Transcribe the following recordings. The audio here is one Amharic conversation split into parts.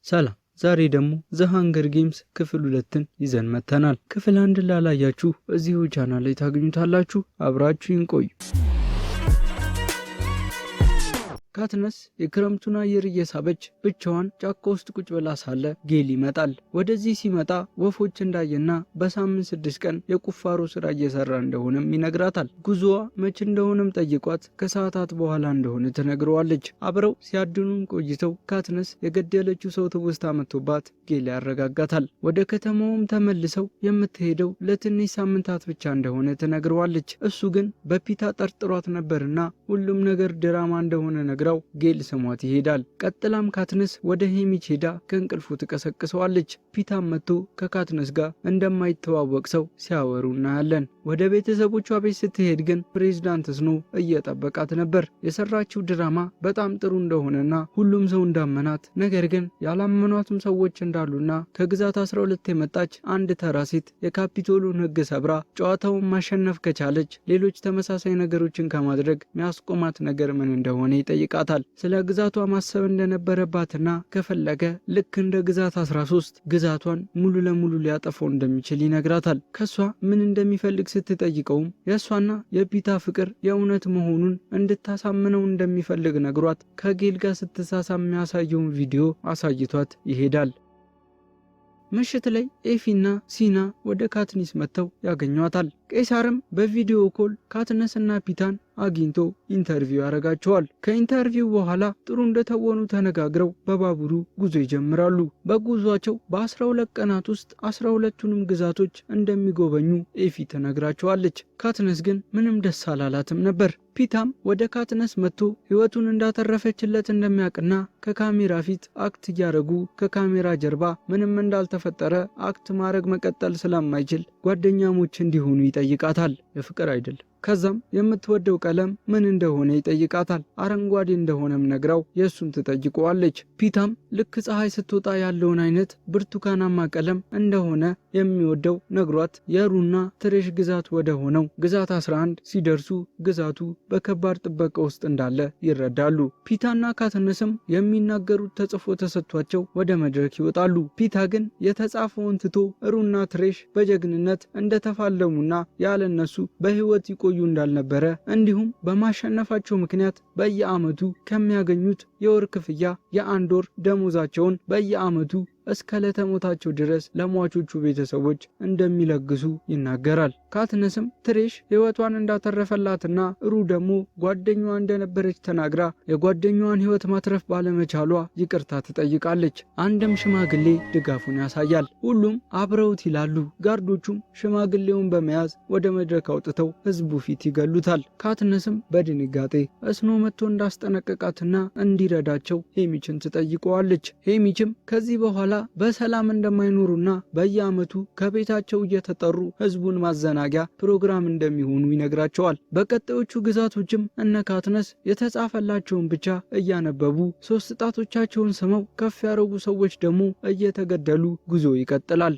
ሰላም ዛሬ ደግሞ ዘ ሃንገር ጌምስ ክፍል 2ን ይዘን መተናል። ክፍል 1 ላላያችሁ እዚሁ ቻናል ላይ ታገኙታላችሁ። አብራችሁን ቆዩ። ካትነስ የክረምቱን አየር እየሳበች ብቻዋን ጫካ ውስጥ ቁጭ ብላ ሳለ ጌል ይመጣል። ወደዚህ ሲመጣ ወፎች እንዳየና በሳምንት 6 ቀን የቁፋሮ ስራ እየሰራ እንደሆነም ይነግራታል። ጉዞዋ መች እንደሆነም ጠይቋት ከሰዓታት በኋላ እንደሆነ ትነግረዋለች። አብረው ሲያድኑም ቆይተው ካትነስ የገደለችው ሰው ትውስታ መጥቶባት ጌል ያረጋጋታል። ወደ ከተማውም ተመልሰው የምትሄደው ለትንሽ ሳምንታት ብቻ እንደሆነ ትነግረዋለች። እሱ ግን በፒታ ጠርጥሯት ነበርና ሁሉም ነገር ድራማ እንደሆነ ነግራው ጌል ስሟት ይሄዳል። ቀጥላም ካትነስ ወደ ሄሚች ሄዳ ከእንቅልፉ ትቀሰቅሰዋለች። ፒታም መጥቶ ከካትነስ ጋር እንደማይተዋወቅ ሰው ሲያወሩ እናያለን። ወደ ቤተሰቦቿ ቤት ስትሄድ ግን ፕሬዝዳንት ስኖ እየጠበቃት ነበር። የሰራችው ድራማ በጣም ጥሩ እንደሆነና ሁሉም ሰው እንዳመናት፣ ነገር ግን ያላመኗትም ሰዎች እንዳሉና ከግዛት 12 የመጣች አንድ ተራ ሴት የካፒቶሉን ሕግ ሰብራ ጨዋታውን ማሸነፍ ከቻለች ሌሎች ተመሳሳይ ነገሮችን ከማድረግ ሚያስቆማት ነገር ምን እንደሆነ ይጠይቃታል። ስለ ግዛቷ ማሰብ እንደነበረባትና ከፈለገ ልክ እንደ ግዛት 13 ግዛቷን ሙሉ ለሙሉ ሊያጠፋው እንደሚችል ይነግራታል። ከሷ ምን እንደሚፈልግ ስትጠይቀውም የእሷና የፒታ ፍቅር የእውነት መሆኑን እንድታሳምነው እንደሚፈልግ ነግሯት ከጌል ጋር ስትሳሳም የሚያሳየውን ቪዲዮ አሳይቷት ይሄዳል። ምሽት ላይ ኤፊና ሲና ወደ ካትኒስ መጥተው ያገኟታል። ቄሳርም በቪዲዮ ኮል ካትነስና ፒታን አግኝቶ ኢንተርቪው ያደርጋቸዋል። ከኢንተርቪው በኋላ ጥሩ እንደተወኑ ተነጋግረው በባቡሩ ጉዞ ይጀምራሉ። በጉዟቸው በ12 ቀናት ውስጥ 12ቱንም ግዛቶች እንደሚጎበኙ ኤፊ ትነግራቸዋለች። ካትነስ ግን ምንም ደስ አላላትም ነበር። ፒታም ወደ ካትነስ መጥቶ ሕይወቱን እንዳተረፈችለት እንደሚያውቅና ከካሜራ ፊት አክት እያደረጉ ከካሜራ ጀርባ ምንም እንዳልተፈጠረ አክት ማድረግ መቀጠል ስለማይችል ጓደኛሞች እንዲሆኑ ይጠይቃታል። የፍቅር አይደለም። ከዛም የምትወደው ቀለም ምን እንደሆነ ይጠይቃታል። አረንጓዴ እንደሆነም ነግራው የእሱን ትጠይቀዋለች። ፒታም ልክ ፀሐይ ስትወጣ ያለውን አይነት ብርቱካናማ ቀለም እንደሆነ የሚወደው ነግሯት የሩና ትሬሽ ግዛት ወደ ሆነው ግዛት 11 ሲደርሱ ግዛቱ በከባድ ጥበቃ ውስጥ እንዳለ ይረዳሉ። ፒታና ካትነስም የሚናገሩት ተጽፎ ተሰጥቷቸው ወደ መድረክ ይወጣሉ። ፒታ ግን የተጻፈውን ትቶ ሩና ትሬሽ በጀግንነት እንደተፋለሙና ያለነሱ በህይወት ይቆዩ እንዳልነበረ እንዲሁም በማሸነፋቸው ምክንያት በየዓመቱ ከሚያገኙት የወር ክፍያ የ1 ወር ደሞዛቸውን በየዓመቱ እስከ ለተሞታቸው ድረስ ለሟቾቹ ቤተሰቦች እንደሚለግሱ ይናገራል። ካትነስም ትሬሽ ሕይወቷን እንዳተረፈላትና ሩ ደግሞ ጓደኛዋ እንደነበረች ተናግራ የጓደኛዋን ሕይወት ማትረፍ ባለመቻሏ ይቅርታ ትጠይቃለች። አንድም ሽማግሌ ድጋፉን ያሳያል። ሁሉም አብረውት ይላሉ። ጋርዶቹም ሽማግሌውን በመያዝ ወደ መድረክ አውጥተው ህዝቡ ፊት ይገሉታል። ካትነስም በድንጋጤ እስኖ መጥቶ እንዳስጠነቀቃትና እንዲረዳቸው ሄሚችን ትጠይቀዋለች። ሄሚችም ከዚህ በኋላ በሰላም እንደማይኖሩና በየዓመቱ ከቤታቸው እየተጠሩ ህዝቡን ማዘናጊያ ፕሮግራም እንደሚሆኑ ይነግራቸዋል። በቀጣዮቹ ግዛቶችም እነ ካትነስ የተጻፈላቸውን ብቻ እያነበቡ 3 ጣቶቻቸውን ስመው ከፍ ያደረጉ ሰዎች ደግሞ እየተገደሉ ጉዞ ይቀጥላል።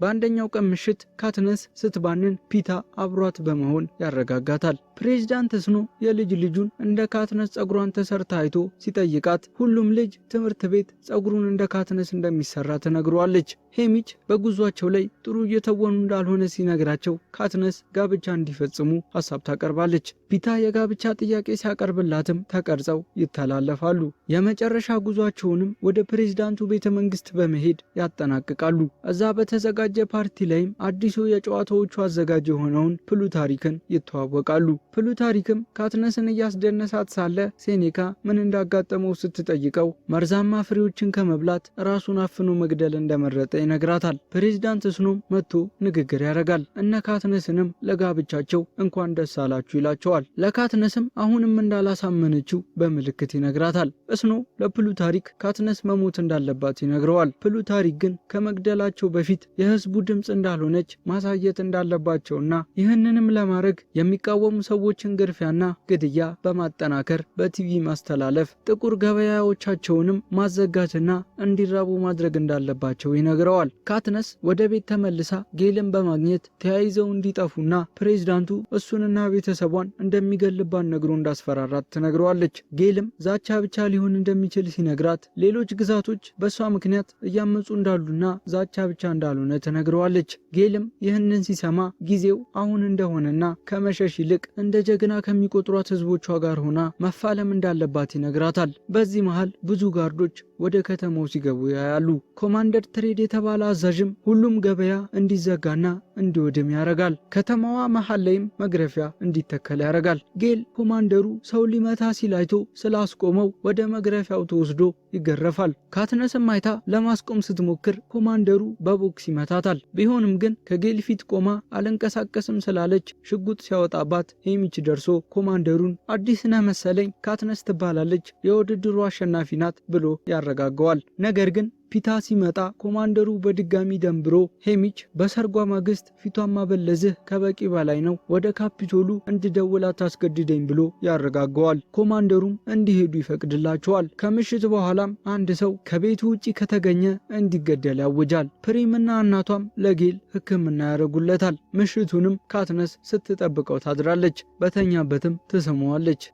በአንደኛው ቀን ምሽት ካትነስ ስትባንን ፒታ አብሯት በመሆን ያረጋጋታል። ፕሬዝዳንት ስኖ የልጅ ልጁን እንደ ካትነስ ጸጉሯን ተሰርታ አይቶ ሲጠይቃት ሁሉም ልጅ ትምህርት ቤት ጸጉሩን እንደ ካትነስ እንደሚሰራ ትነግረዋለች። ሄሚች በጉዟቸው ላይ ጥሩ እየተወኑ እንዳልሆነ ሲነግራቸው ካትነስ ጋብቻ እንዲፈጽሙ ሐሳብ ታቀርባለች። ፒታ የጋብቻ ጥያቄ ሲያቀርብላትም ተቀርጸው ይተላለፋሉ። የመጨረሻ ጉዟቸውንም ወደ ፕሬዝዳንቱ ቤተ መንግስት በመሄድ ያጠናቅቃሉ። እዛ በተዘጋጀ ፓርቲ ላይም አዲሱ የጨዋታዎቹ አዘጋጅ የሆነውን ፕሉታሪክን ይተዋወቃሉ። ፕሉታሪክም ካትነስን እያስደነሳት ሳለ ሴኔካ ምን እንዳጋጠመው ስትጠይቀው መርዛማ ፍሬዎችን ከመብላት ራሱን አፍኖ መግደል እንደመረጠ ይነግራታል። ፕሬዝዳንት ስኖም መጥቶ ንግግር ያደርጋል። እነ ካትነስንም ለጋብቻቸው እንኳን ደስ አላችሁ ይላቸዋል። ለካትነስም አሁንም እንዳላሳመነችው በምልክት ይነግራታል። እስኖ ለፕሉታሪክ ካትነስ መሞት እንዳለባት ይነግረዋል። ፕሉታሪክ ግን ከመግደላቸው በፊት የህዝቡ ድምፅ እንዳልሆነች ማሳየት እንዳለባቸውና ይህንንም ለማድረግ የሚቃወሙ ሰዎችን ግርፊያና ግድያ በማጠናከር በቲቪ ማስተላለፍ ጥቁር ገበያዎቻቸውንም ማዘጋትና እንዲራቡ ማድረግ እንዳለባቸው ይነግረዋል። ተፈጥረዋል። ካትነስ ወደ ቤት ተመልሳ ጌልን በማግኘት ተያይዘው እንዲጠፉና ፕሬዝዳንቱ እሱንና ቤተሰቧን እንደሚገልባት ነግሮ እንዳስፈራራት ትነግረዋለች። ጌልም ዛቻ ብቻ ሊሆን እንደሚችል ሲነግራት ሌሎች ግዛቶች በሷ ምክንያት እያመጹ እንዳሉና ዛቻ ብቻ እንዳልሆነ ትነግረዋለች። ጌልም ይህንን ሲሰማ ጊዜው አሁን እንደሆነና ከመሸሽ ይልቅ እንደ ጀግና ከሚቆጥሯት ህዝቦቿ ጋር ሆና መፋለም እንዳለባት ይነግራታል። በዚህ መሃል ብዙ ጋርዶች ወደ ከተማው ሲገቡ ያያሉ። ኮማንደር ትሬድ የተባለ አዛዥም ሁሉም ገበያ እንዲዘጋና እንዲወድም ያረጋል። ከተማዋ መሃል ላይም መግረፊያ እንዲተከል ያረጋል። ጌል ኮማንደሩ ሰው ሊመታ ሲል አይቶ ስላስቆመው ወደ መግረፊያው ተወስዶ ይገረፋል። ካትነስም አይታ ለማስቆም ስትሞክር ኮማንደሩ በቦክስ ይመታታል። ቢሆንም ግን ከጌል ፊት ቆማ አልንቀሳቀስም ስላለች ሽጉጥ ሲያወጣባት ሄሚች ደርሶ ኮማንደሩን አዲስ ነህ መሰለኝ፣ ካትነስ ትባላለች፣ የውድድሩ አሸናፊ ናት ብሎ ያረጋገዋል። ነገር ግን ፒታ ሲመጣ ኮማንደሩ በድጋሚ ደንብሮ ሄሚች በሰርጓ ማግስት ፊቷን ማበለዝህ ከበቂ በላይ ነው፣ ወደ ካፒቶሉ እንድደውል አታስገድደኝ ብሎ ያረጋገዋል። ኮማንደሩም እንዲሄዱ ይፈቅድላቸዋል። ከምሽት በኋላም አንድ ሰው ከቤቱ ውጪ ከተገኘ እንዲገደል ያውጃል። ፕሪምና እናቷም ለጌል ሕክምና ያደርጉለታል። ምሽቱንም ካትነስ ስትጠብቀው ታድራለች። በተኛበትም ትስመዋለች።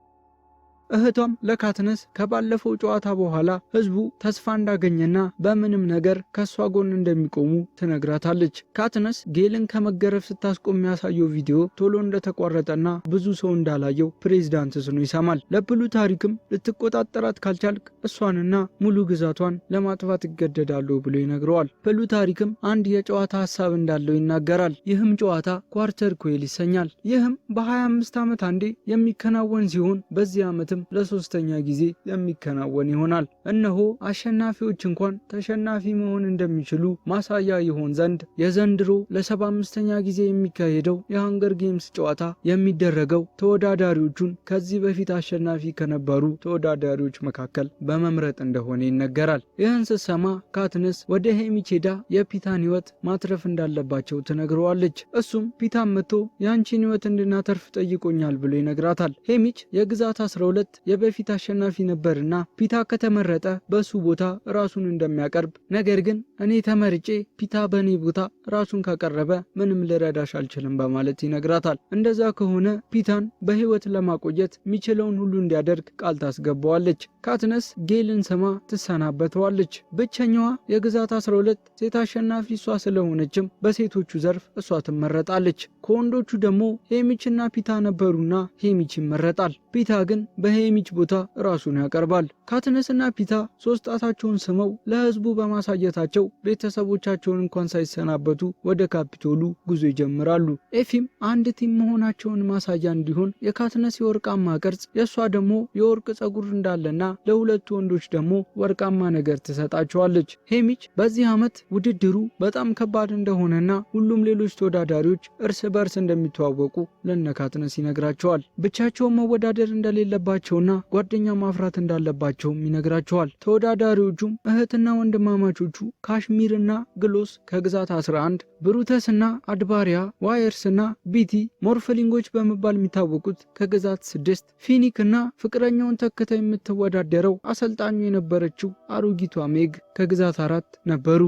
እህቷም ለካትነስ ከባለፈው ጨዋታ በኋላ ህዝቡ ተስፋ እንዳገኘና በምንም ነገር ከሷ ጎን እንደሚቆሙ ትነግራታለች። ካትነስ ጌልን ከመገረፍ ስታስቆም የሚያሳየው ቪዲዮ ቶሎ እንደተቋረጠና ብዙ ሰው እንዳላየው ፕሬዝዳንት ስኖ ይሰማል። ለብሉ ታሪክም ልትቆጣጠራት ካልቻልክ እሷንና ሙሉ ግዛቷን ለማጥፋት ይገደዳሉ ብሎ ይነግረዋል። ብሉ ታሪክም አንድ የጨዋታ ሀሳብ እንዳለው ይናገራል። ይህም ጨዋታ ኳርተር ኩዌል ይሰኛል። ይህም በ25 ዓመት አንዴ የሚከናወን ሲሆን በዚህ ዓመትም ለሶስተኛ ጊዜ የሚከናወን ይሆናል። እነሆ አሸናፊዎች እንኳን ተሸናፊ መሆን እንደሚችሉ ማሳያ ይሆን ዘንድ የዘንድሮ ለ75ኛ ጊዜ የሚካሄደው የሃንገር ጌምስ ጨዋታ የሚደረገው ተወዳዳሪዎቹን ከዚህ በፊት አሸናፊ ከነበሩ ተወዳዳሪዎች መካከል በመምረጥ እንደሆነ ይነገራል። ይህን ስትሰማ ካትነስ ወደ ሄሚች ሄዳ የፒታን ህይወት ማትረፍ እንዳለባቸው ትነግረዋለች። እሱም ፒታን መጥቶ የአንቺን ህይወት እንድናተርፍ ጠይቆኛል ብሎ ይነግራታል። ሄሚች የግዛት 12 የበፊት አሸናፊ ነበርና ፒታ ከተመረጠ በሱ ቦታ ራሱን እንደሚያቀርብ፣ ነገር ግን እኔ ተመርጬ ፒታ በእኔ ቦታ ራሱን ካቀረበ ምንም ልረዳሽ አልችልም በማለት ይነግራታል። እንደዛ ከሆነ ፒታን በህይወት ለማቆየት የሚችለውን ሁሉ እንዲያደርግ ቃል ታስገባዋለች። ካትነስ ጌልን ስማ ትሰናበተዋለች። ብቸኛዋ የግዛት 12 ሴት አሸናፊ እሷ ስለሆነችም በሴቶቹ ዘርፍ እሷ ትመረጣለች። ከወንዶቹ ደግሞ ሄሚችና ፒታ ነበሩና ሄሚች ይመረጣል። ፒታ ግን በሄሚች ቦታ ራሱን ያቀርባል። ካትነስና ፒታ ሶስት ጣታቸውን ስመው ለህዝቡ በማሳየታቸው ቤተሰቦቻቸውን እንኳን ሳይሰናበቱ ወደ ካፒቶሉ ጉዞ ይጀምራሉ። ኤፊም አንድ ቲም መሆናቸውን ማሳያ እንዲሆን የካትነስ የወርቃማ ቅርጽ የእሷ ደግሞ የወርቅ ጸጉር እንዳለና ለሁለቱ ወንዶች ደግሞ ወርቃማ ነገር ትሰጣቸዋለች። ሄሚች በዚህ ዓመት ውድድሩ በጣም ከባድ እንደሆነና ሁሉም ሌሎች ተወዳዳሪዎች እርስ በርስ እንደሚተዋወቁ ለነካትነስ ይነግራቸዋል። ብቻቸውን መወዳደር እንደሌለባቸውና ጓደኛ ማፍራት እንዳለባቸውም ይነግራቸዋል። ተወዳዳሪዎቹም እህትና ወንድማማቾቹ ካሽሚርና ግሎስ ከግዛት 11፣ ብሩተስና አድባሪያ፣ ዋየርስና ቢቲ ሞርፍሊንጎች በመባል የሚታወቁት ከግዛት 6፣ ፊኒክና ፍቅረኛውን ተክታ የምትወዳደረው አሰልጣኙ የነበረችው አሮጊቷ ሜግ ከግዛት 4 ነበሩ።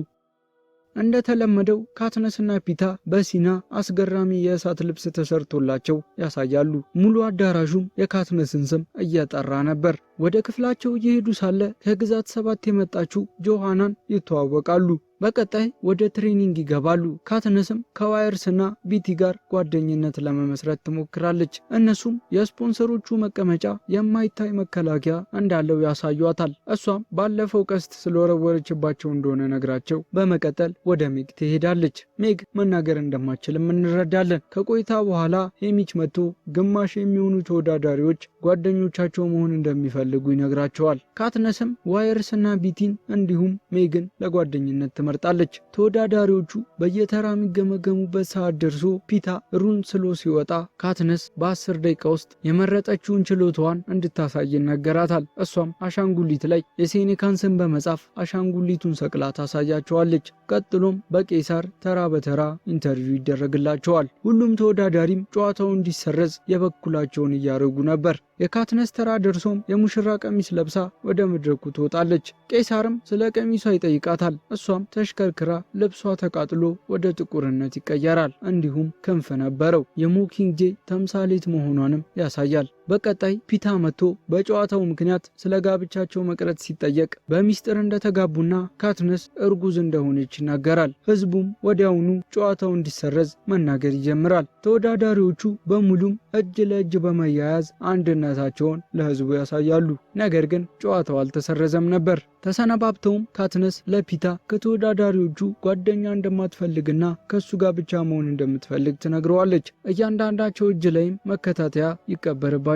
እንደተለመደው ካትነስና ፒታ በሲና አስገራሚ የእሳት ልብስ ተሰርቶላቸው ያሳያሉ። ሙሉ አዳራሹም የካትነስን ስም እየጠራ ነበር። ወደ ክፍላቸው እየሄዱ ሳለ ከግዛት 7 የመጣችው ጆሃናን ይተዋወቃሉ። በቀጣይ ወደ ትሬኒንግ ይገባሉ። ካትነስም ከዋየርስና ቢቲ ጋር ጓደኝነት ለመመስረት ትሞክራለች። እነሱም የስፖንሰሮቹ መቀመጫ የማይታይ መከላከያ እንዳለው ያሳዩአታል። እሷም ባለፈው ቀስት ስለወረወረችባቸው እንደሆነ ነግራቸው በመቀጠል ወደ ሜግ ትሄዳለች። ሜግ መናገር እንደማትችልም እንረዳለን። ከቆይታ በኋላ ሄሚች መጥቶ ግማሽ የሚሆኑ ተወዳዳሪዎች ጓደኞቻቸው መሆን እንደሚፈልጉ ይነግራቸዋል። ካትነስም ዋየርስና ቢቲን እንዲሁም ሜግን ለጓደኝነት ትመርጣለች። ተወዳዳሪዎቹ በየተራ የሚገመገሙበት ሰዓት ደርሶ ፒታ ሩን ስሎ ሲወጣ ካትነስ በ10 ደቂቃ ውስጥ የመረጠችውን ችሎታዋን እንድታሳይ ይነገራታል። እሷም አሻንጉሊት ላይ የሴኔካን ስም በመጻፍ አሻንጉሊቱን ሰቅላ ታሳያቸዋለች። ቀጥሎም በቄሳር ተራ በተራ ኢንተርቪው ይደረግላቸዋል። ሁሉም ተወዳዳሪም ጨዋታው እንዲሰረዝ የበኩላቸውን እያደረጉ ነበር። የካትነስ ተራ ደርሶም የሙሽራ ቀሚስ ለብሳ ወደ መድረኩ ትወጣለች። ቄሳርም ስለ ቀሚሷ ይጠይቃታል። እሷም ተሽከርክራ ልብሷ ተቃጥሎ ወደ ጥቁርነት ይቀየራል። እንዲሁም ክንፍ ነበረው። የሞኪንግ ጄ ተምሳሌት መሆኗንም ያሳያል። በቀጣይ ፒታ መጥቶ በጨዋታው ምክንያት ስለ ጋብቻቸው መቅረት ሲጠየቅ በሚስጥር እንደተጋቡና ካትነስ እርጉዝ እንደሆነች ይናገራል። ህዝቡም ወዲያውኑ ጨዋታው እንዲሰረዝ መናገር ይጀምራል። ተወዳዳሪዎቹ በሙሉም እጅ ለእጅ በመያያዝ አንድነታቸውን ለህዝቡ ያሳያሉ። ነገር ግን ጨዋታው አልተሰረዘም ነበር። ተሰነባብተውም ካትነስ ለፒታ ከተወዳዳሪዎቹ ጓደኛ እንደማትፈልግና ከሱ ጋር ብቻ መሆን እንደምትፈልግ ትነግረዋለች። እያንዳንዳቸው እጅ ላይም መከታተያ ይቀበርባቸዋል።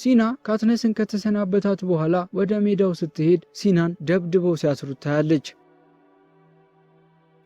ሲና ካትነስን ከተሰናበታት በኋላ ወደ ሜዳው ስትሄድ ሲናን ደብድበው ሲያስሩት ታያለች።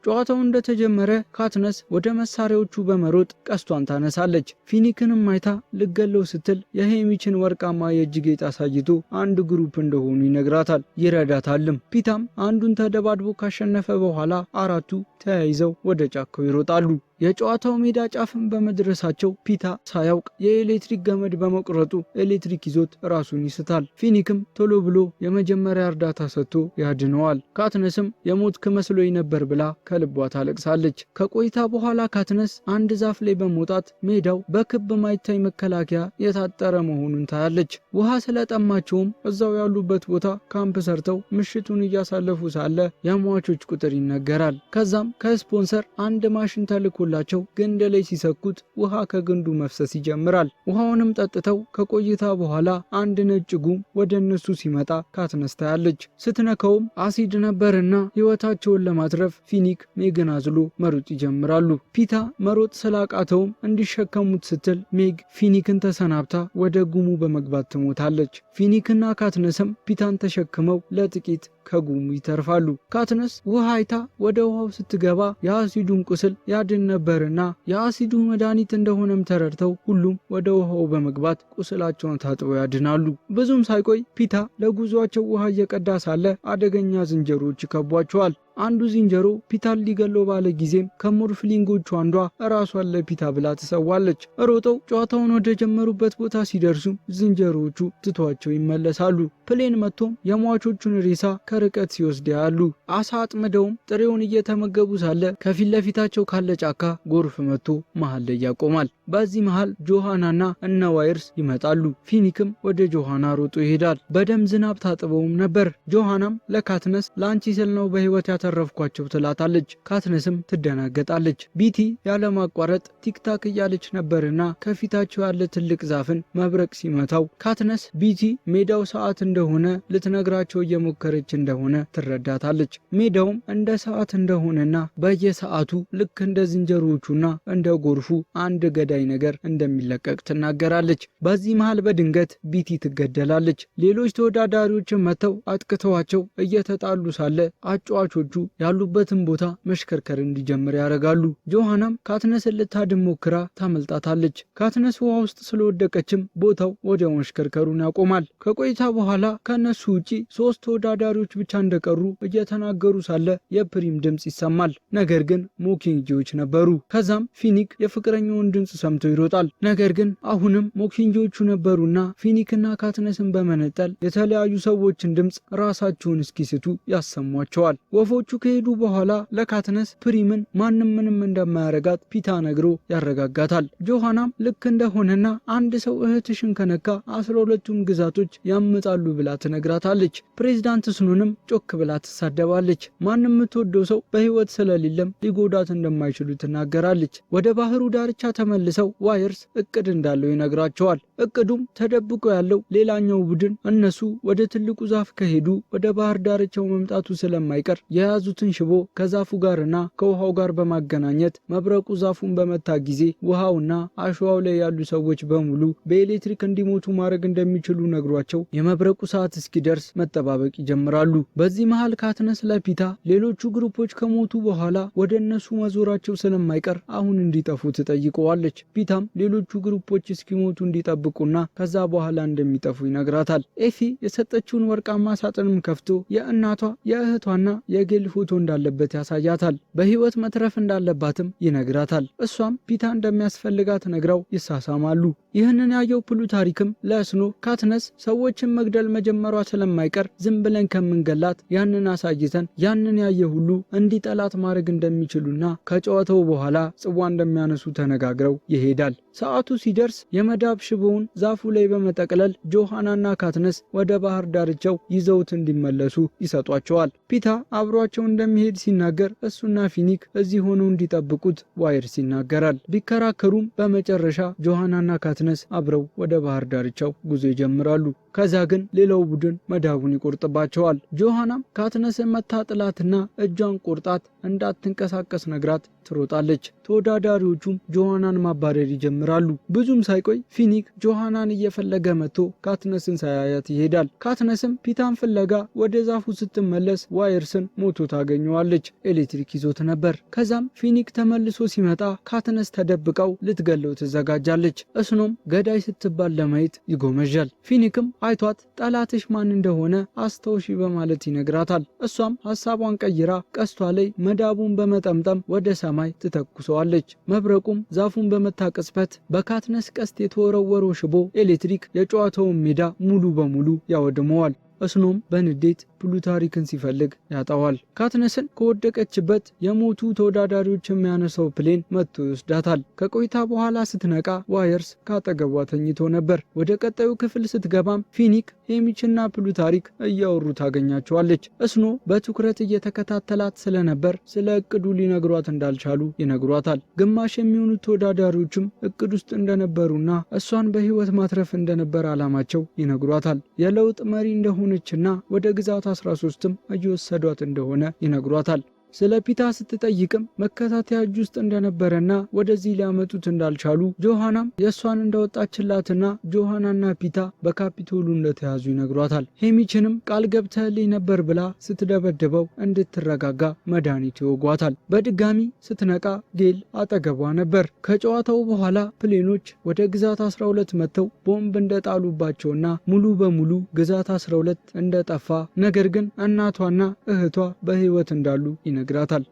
ጨዋታው እንደተጀመረ ካትነስ ወደ መሳሪያዎቹ በመሮጥ ቀስቷን ታነሳለች። ፊኒክንም አይታ ልገለው ስትል የሄሚችን ወርቃማ የእጅ ጌጥ አሳይቶ አንድ ግሩፕ እንደሆኑ ይነግራታል። ይረዳታልም። ፒታም አንዱን ተደባድቦ ካሸነፈ በኋላ አራቱ ተያይዘው ወደ ጫካው ይሮጣሉ። የጨዋታው ሜዳ ጫፍን በመድረሳቸው ፒታ ሳያውቅ የኤሌክትሪክ ገመድ በመቁረጡ ኤሌክትሪክ ይዞት ራሱን ይስታል። ፊኒክም ቶሎ ብሎ የመጀመሪያ እርዳታ ሰጥቶ ያድነዋል። ካትነስም የሞትክ መስሎኝ ነበር ብላ ከልቧ ታለቅሳለች። ከቆይታ በኋላ ካትነስ አንድ ዛፍ ላይ በመውጣት ሜዳው በክብ ማይታይ መከላከያ የታጠረ መሆኑን ታያለች። ውሃ ስለጠማቸውም እዛው ያሉበት ቦታ ካምፕ ሰርተው ምሽቱን እያሳለፉ ሳለ የሟቾች ቁጥር ይነገራል። ከዛም ከስፖንሰር አንድ ማሽን ተልኮላቸው ግንድ ላይ ሲሰኩት ውሃ ከግንዱ መፍሰስ ይጀምራል። ውሃውንም ጠጥተው ከቆይታ በኋላ አንድ ነጭ ጉም ወደ እነሱ ሲመጣ ካትነስ ታያለች። ስትነካውም አሲድ ነበርና ሕይወታቸውን ለማትረፍ ፊኒክ ሜግን አዝሎ መሮጥ ይጀምራሉ። ፒታ መሮጥ ስላቃተውም እንዲሸከሙት ስትል ሜግ ፊኒክን ተሰናብታ ወደ ጉሙ በመግባት ትሞታለች። ፊኒክና ካትነስም ፒታን ተሸክመው ለጥቂት ከጉሙ ይተርፋሉ። ካትነስ ውሃ አይታ ወደ ውሃው ስትገባ የአሲዱን ቁስል ያድን ነበርና የአሲዱ መድኃኒት እንደሆነም ተረድተው ሁሉም ወደ ውሃው በመግባት ቁስላቸውን ታጥበው ያድናሉ። ብዙም ሳይቆይ ፒታ ለጉዟቸው ውሃ እየቀዳ ሳለ አደገኛ ዝንጀሮዎች ይከቧቸዋል። አንዱ ዝንጀሮ ፒታን ሊገለው ባለ ጊዜም ከሞርፍሊንጎቹ አንዷ ራሷን ለፒታ ብላ ትሰዋለች። ሮጠው ጨዋታውን ወደ ጀመሩበት ቦታ ሲደርሱ ዝንጀሮዎቹ ትቷቸው ይመለሳሉ። ፕሌን መጥቶም የሟቾቹን ሬሳ ከርቀት ሲወስድ ያሉ። አሳ አጥምደውም ጥሬውን እየተመገቡ ሳለ ከፊት ለፊታቸው ካለ ጫካ ጎርፍ መጥቶ መሃል ላይ ያቆማል። በዚህ መሃል ጆሃናና እነ ዋይርስ ይመጣሉ። ፊኒክም ወደ ጆሃና ሮጦ ይሄዳል። በደም ዝናብ ታጥበውም ነበር። ጆሃናም ለካትነስ ለአንቺ ስል ነው በህይወት ያተረፍኳቸው ትላታለች። ካትነስም ትደናገጣለች። ቢቲ ያለማቋረጥ ቲክታክ እያለች ነበርና ከፊታቸው ያለ ትልቅ ዛፍን መብረቅ ሲመታው ካትነስ ቢቲ ሜዳው ሰዓት እንደሆነ ልትነግራቸው እየሞከረች እንደሆነ ትረዳታለች። ሜዳውም እንደ ሰዓት እንደሆነና በየሰዓቱ ልክ እንደ ዝንጀሮዎቹና እንደ ጎርፉ አንድ ገዳይ ነገር እንደሚለቀቅ ትናገራለች። በዚህ መሃል በድንገት ቢቲ ትገደላለች። ሌሎች ተወዳዳሪዎችን መጥተው አጥቅተዋቸው እየተጣሉ ሳለ አጫዋቾቹ ያሉበትን ቦታ መሽከርከር እንዲጀምር ያደርጋሉ። ጆሃናም ካትነስን ልታድን ሞክራ ታመልጣታለች። ካትነስ ውሃ ውስጥ ስለወደቀችም ቦታው ወዲያው መሽከርከሩን ያቆማል። ከቆይታ በኋላ ከነሱ ውጪ 3 ተወዳዳሪዎች ብቻ እንደቀሩ እየተናገሩ ሳለ የፕሪም ድምጽ ይሰማል። ነገር ግን ሞኪንጂዎች ነበሩ። ከዛም ፊኒክ የፍቅረኛውን ድምጽ ሰምቶ ይሮጣል። ነገር ግን አሁንም ሞኪንጂዎቹ ነበሩና ፊኒክና ካትነስን በመነጠል የተለያዩ ሰዎችን ድምጽ ራሳቸውን እስኪስቱ ያሰሟቸዋል። ወፎቹ ከሄዱ በኋላ ለካትነስ ፕሪምን ማንም ምንም እንደማያረጋት ፒታ ነግሮ ያረጋጋታል። ጆሃናም ልክ እንደሆነና አንድ ሰው እህትሽን ከነካ 12ቱም ግዛቶች ያመጣሉ ብላ ትነግራታለች። ፕሬዝዳንት ስኖንም ጮክ ብላ ትሳደባለች። ማንም የምትወደው ሰው በህይወት ስለሌለም ሊጎዳት እንደማይችሉ ትናገራለች። ወደ ባህሩ ዳርቻ ተመልሰው ዋይርስ እቅድ እንዳለው ይነግራቸዋል። እቅዱም ተደብቆ ያለው ሌላኛው ቡድን እነሱ ወደ ትልቁ ዛፍ ከሄዱ ወደ ባህር ዳርቻው መምጣቱ ስለማይቀር የያዙትን ሽቦ ከዛፉ ጋርና ከውሃው ጋር በማገናኘት መብረቁ ዛፉን በመታ ጊዜ ውሃውና አሸዋው ላይ ያሉ ሰዎች በሙሉ በኤሌክትሪክ እንዲሞቱ ማድረግ እንደሚችሉ ነግሯቸው የመብረቁ ሰዓት እስኪደርስ መጠባበቅ ይጀምራሉ። በዚህ መሃል ካትነስ ለፒታ ሌሎቹ ግሩፖች ከሞቱ በኋላ ወደ እነሱ መዞራቸው ስለማይቀር አሁን እንዲጠፉ ትጠይቀዋለች። ፒታም ሌሎቹ ግሩፖች እስኪሞቱ እንዲጠብቁና ከዛ በኋላ እንደሚጠፉ ይነግራታል። ኤፊ የሰጠችውን ወርቃማ ሳጥንም ከፍቶ የእናቷ የእህቷና የጌል የጌል ፎቶ እንዳለበት ያሳያታል። በህይወት መትረፍ እንዳለባትም ይነግራታል። እሷም ፒታ እንደሚያስፈልጋት ነግራው ይሳሳማሉ። ይህንን ያየው ፕሉታሪክም ለስኖ ካትነስ ሰዎችን መግደል መጀመሯ ስለማይቀር ዝም ብለን ከምንገላት ያንን አሳይተን ያንን ያየ ሁሉ እንዲጠላት ማድረግ እንደሚችሉና ከጨዋታው በኋላ ጽዋ እንደሚያነሱ ተነጋግረው ይሄዳል። ሰዓቱ ሲደርስ የመዳብ ሽቦውን ዛፉ ላይ በመጠቅለል ጆሃናና ካትነስ ወደ ባህር ዳርቻው ይዘውት እንዲመለሱ ይሰጧቸዋል። ፒታ አብሯቸው እንደሚሄድ ሲናገር እሱና ፊኒክ እዚህ ሆነው እንዲጠብቁት ዋይርስ ይናገራል። ቢከራከሩም በመጨረሻ ጆሃናና ካትነስ አብረው ወደ ባህር ዳርቻው ጉዞ ይጀምራሉ። ከዛ ግን ሌላው ቡድን መዳቡን ይቆርጥባቸዋል። ጆሃናም ካትነስን መታጥላትና እጇን ቆርጣት እንዳትንቀሳቀስ ነግራት ትሮጣለች። ተወዳዳሪዎቹም ጆሃናን ማባረር ይጀምራሉ። ብዙም ሳይቆይ ፊኒክ ጆሃናን እየፈለገ መጥቶ ካትነስን ሳያያት ይሄዳል። ካትነስም ፒታን ፍለጋ ወደ ዛፉ ስትመለስ ዋይርስን ሞቶ ታገኘዋለች። ኤሌክትሪክ ይዞት ነበር። ከዛም ፊኒክ ተመልሶ ሲመጣ ካትነስ ተደብቀው ልትገለው ትዘጋጃለች። እስኖም ገዳይ ስትባል ለማየት ይጎመዣል። ፊኒክም አይቷት ጠላትሽ ማን እንደሆነ አስተውሺ በማለት ይነግራታል። እሷም ሐሳቧን ቀይራ ቀስቷ ላይ መዳቡን በመጠምጠም ወደ ሰማይ ትተኩሰዋለች። መብረቁም ዛፉን በመታቀስበት በካትነስ ቀስት የተወረወረው ሽቦ ኤሌክትሪክ የጨዋታውን ሜዳ ሙሉ በሙሉ ያወድመዋል። እስኖም በንዴት ፕሉታሪክን ሲፈልግ ያጣዋል። ካትነስን ከወደቀችበት የሞቱ ተወዳዳሪዎች የሚያነሳው ፕሌን መጥቶ ይወስዳታል። ከቆይታ በኋላ ስትነቃ ዋየርስ ካጠገቧ ተኝቶ ነበር። ወደ ቀጣዩ ክፍል ስትገባም ፊኒክ፣ ሄሚችና ፕሉታሪክ እያወሩ ታገኛቸዋለች። እስኖ በትኩረት እየተከታተላት ስለነበር ስለ እቅዱ ሊነግሯት እንዳልቻሉ ይነግሯታል። ግማሽ የሚሆኑት ተወዳዳሪዎችም እቅድ ውስጥ እንደነበሩና እሷን በህይወት ማትረፍ እንደነበር አላማቸው ይነግሯታል። የለውጥ መሪ እንደሆነችና ወደ ግዛት 13ም እየወሰዷት እንደሆነ ይነግሯታል። ስለ ፒታ ስትጠይቅም መከታተያ እጅ ውስጥ እንደነበረና ወደዚህ ሊያመጡት እንዳልቻሉ ጆሃናም የእሷን እንደወጣችላትና ጆሃናና ፒታ በካፒቶሉ እንደተያዙ ይነግሯታል። ሄሚችንም ቃል ገብተህልኝ ነበር ብላ ስትደበድበው እንድትረጋጋ መድኃኒት ይወጓታል። በድጋሚ ስትነቃ ጌል አጠገቧ ነበር። ከጨዋታው በኋላ ፕሌኖች ወደ ግዛት 12 መጥተው ቦምብ እንደጣሉባቸውና ሙሉ በሙሉ ግዛት 12 እንደጠፋ ነገር ግን እናቷና እህቷ በህይወት እንዳሉ ይነግራታል።